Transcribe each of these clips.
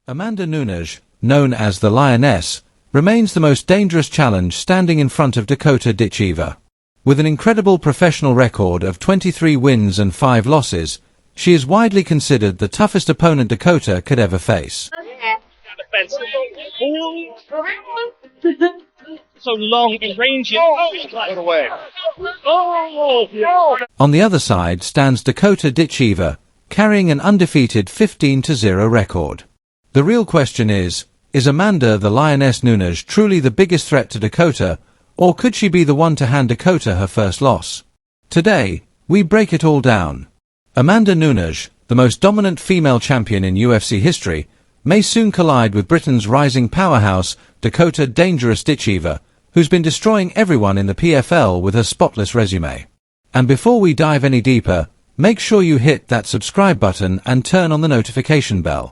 Amanda Nunes, known as the Lioness, remains the most dangerous challenge standing in front of Dakota Ditcheva. With an incredible professional record of 23 wins and 5 losses, she is widely considered the toughest opponent Dakota could ever face. So long in range. On the other side stands Dakota Ditcheva, carrying an undefeated 15-0 record. The real question is Amanda the Lioness Nunes truly the biggest threat to Dakota, or could she be the one to hand Dakota her first loss? Today, we break it all down. Amanda Nunes, the most dominant female champion in UFC history, may soon collide with Britain's rising powerhouse, Dakota Dangerous Ditcheva, who's been destroying everyone in the PFL with her spotless resume. And before we dive any deeper, make sure you hit that subscribe button and turn on the notification bell.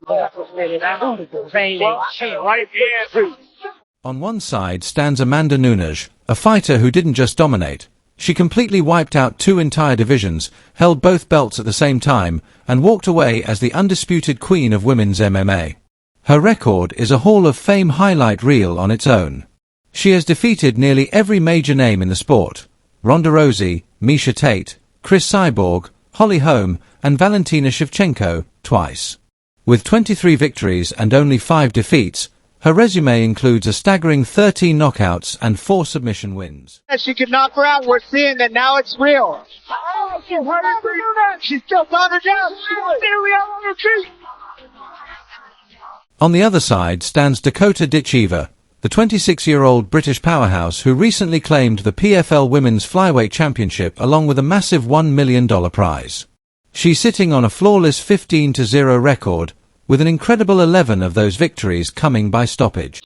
On one side stands Amanda Nunes, a fighter who didn't just dominate. She completely wiped out 2 entire divisions, held both belts at the same time, and walked away as the undisputed queen of women's MMA. Her record is a Hall of Fame highlight reel on its own. She has defeated nearly every major name in the sport: Ronda Rousey, Miesha Tate, Cris Cyborg, Holm, and Valentina Shevchenko, twice. With 23 victories and only 5 defeats, her resume includes a staggering 13 knockouts and 4 submission wins. She could knock her out. We're seeing that now it's real. She's still on her down. On the other side stands Dakota Ditcheva, the 26-year-old British powerhouse who recently claimed the PFL Women's Flyweight Championship along with a massive $1 million prize. She's sitting on a flawless 15-0 record, with an incredible 11 of those victories coming by stoppage.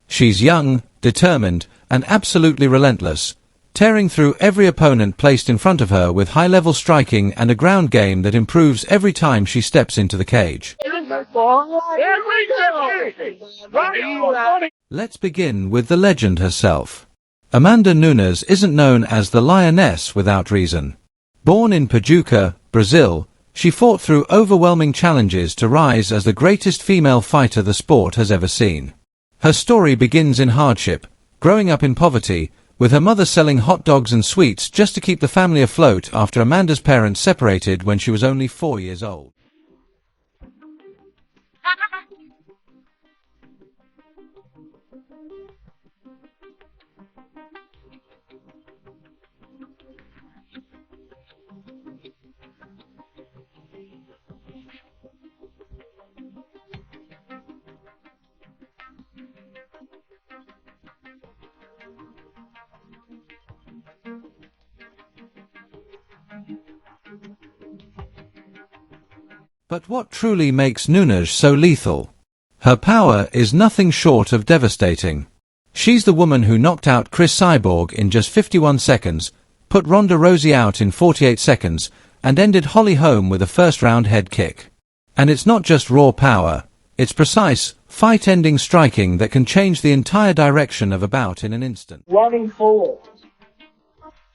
She's young, determined, and absolutely relentless, tearing through every opponent placed in front of her with high-level striking and a ground game that improves every time she steps into the cage. Let's begin with the legend herself. Amanda Nunes isn't known as the Lioness without reason. Born in Pajuca, Brazil, she fought through overwhelming challenges to rise as the greatest female fighter the sport has ever seen. Her story begins in hardship, growing up in poverty, with her mother selling hot dogs and sweets just to keep the family afloat after Amanda's parents separated when she was only 4 years old. But what truly makes Nunes so lethal? Her power is nothing short of devastating. She's the woman who knocked out Cris Cyborg in just 51 seconds, put Ronda Rousey out in 48 seconds, and ended Holm with a first-round head kick. And it's not just raw power, it's precise, fight-ending striking that can change the entire direction of a bout in an instant. Running forward.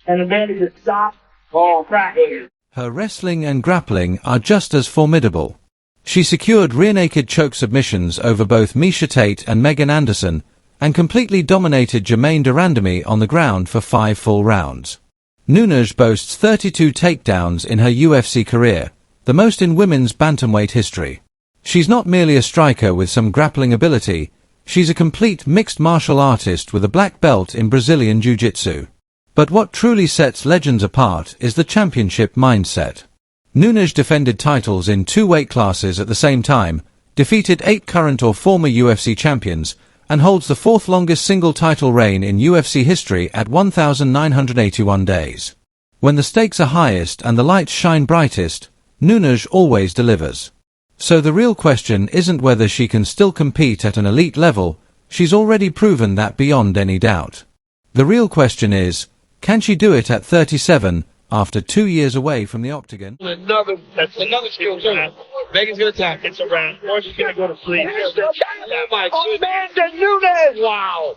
And the man is a stop ball right here. Her wrestling and grappling are just as formidable. She secured rear-naked choke submissions over both Miesha Tate and Megan Anderson, and completely dominated Germaine de Randamie on the ground for 5 full rounds. Nunes boasts 32 takedowns in her UFC career, the most in women's bantamweight history. She's not merely a striker with some grappling ability, she's a complete mixed martial artist with a black belt in Brazilian Jiu-Jitsu. But what truly sets legends apart is the championship mindset. Nunes defended titles in 2 weight classes at the same time, defeated 8 current or former UFC champions, and holds the 4th longest single title reign in UFC history at 1,981 days. When the stakes are highest and the lights shine brightest, Nunes always delivers. So the real question isn't whether she can still compete at an elite level, she's already proven that beyond any doubt. The real question is, can she do it at 37, after 2 years away from the octagon? That's another skill too. Megan's gonna attack. It's a round. Or she's gonna go to sleep. Oh my God. Amanda Nunes! Wow!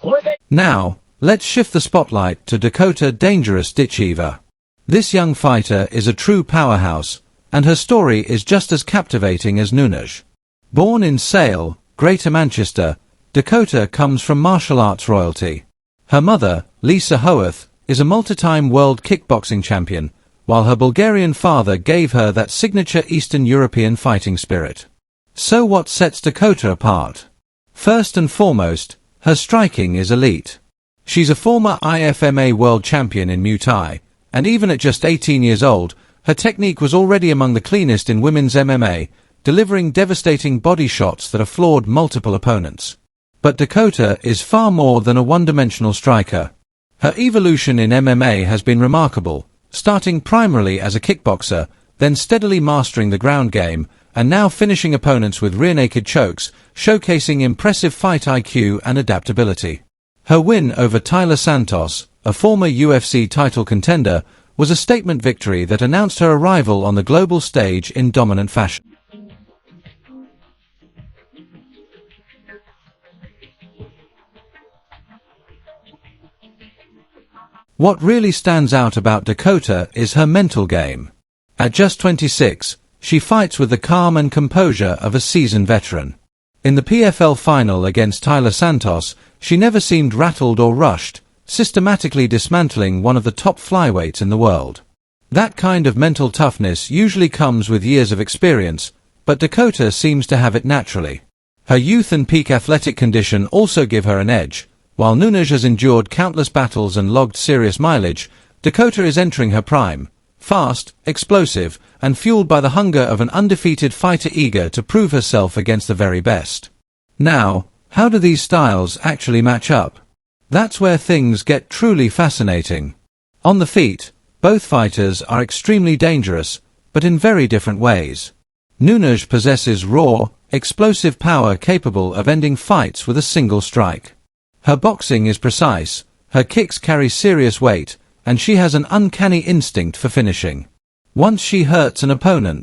Now, Let's shift the spotlight to Dakota "Dangerous" Ditcheva. This young fighter is a true powerhouse, and her story is just as captivating as Nunes. Born in Sale, Greater Manchester, Dakota comes from martial arts royalty. Her mother, Lisa Howarth, is a multi-time world kickboxing champion, while her Bulgarian father gave her that signature Eastern European fighting spirit. So what sets Dakota apart? First and foremost, her striking is elite. She's a former IFMA world champion in Muay Thai, and even at just 18 years old, her technique was already among the cleanest in women's MMA, delivering devastating body shots that have floored multiple opponents. But Dakota is far more than a one-dimensional striker. Her evolution in MMA has been remarkable, starting primarily as a kickboxer, then steadily mastering the ground game, and now finishing opponents with rear-naked chokes, showcasing impressive fight IQ and adaptability. Her win over Taila Santos, a former UFC title contender, was a statement victory that announced her arrival on the global stage in dominant fashion. What really stands out about Dakota is her mental game. At just 26, she fights with the calm and composure of a seasoned veteran. In the PFL final against Taila Santos, she never seemed rattled or rushed, systematically dismantling one of the top flyweights in the world. That kind of mental toughness usually comes with years of experience, but Dakota seems to have it naturally. Her youth and peak athletic condition also give her an edge. While Nunes has endured countless battles and logged serious mileage, Dakota is entering her prime, fast, explosive, and fueled by the hunger of an undefeated fighter eager to prove herself against the very best. Now, how do these styles actually match up? That's where things get truly fascinating. On the feet, both fighters are extremely dangerous, but in very different ways. Nunes possesses raw, explosive power capable of ending fights with a single strike. Her boxing is precise, her kicks carry serious weight, and she has an uncanny instinct for finishing. Once she hurts an opponent,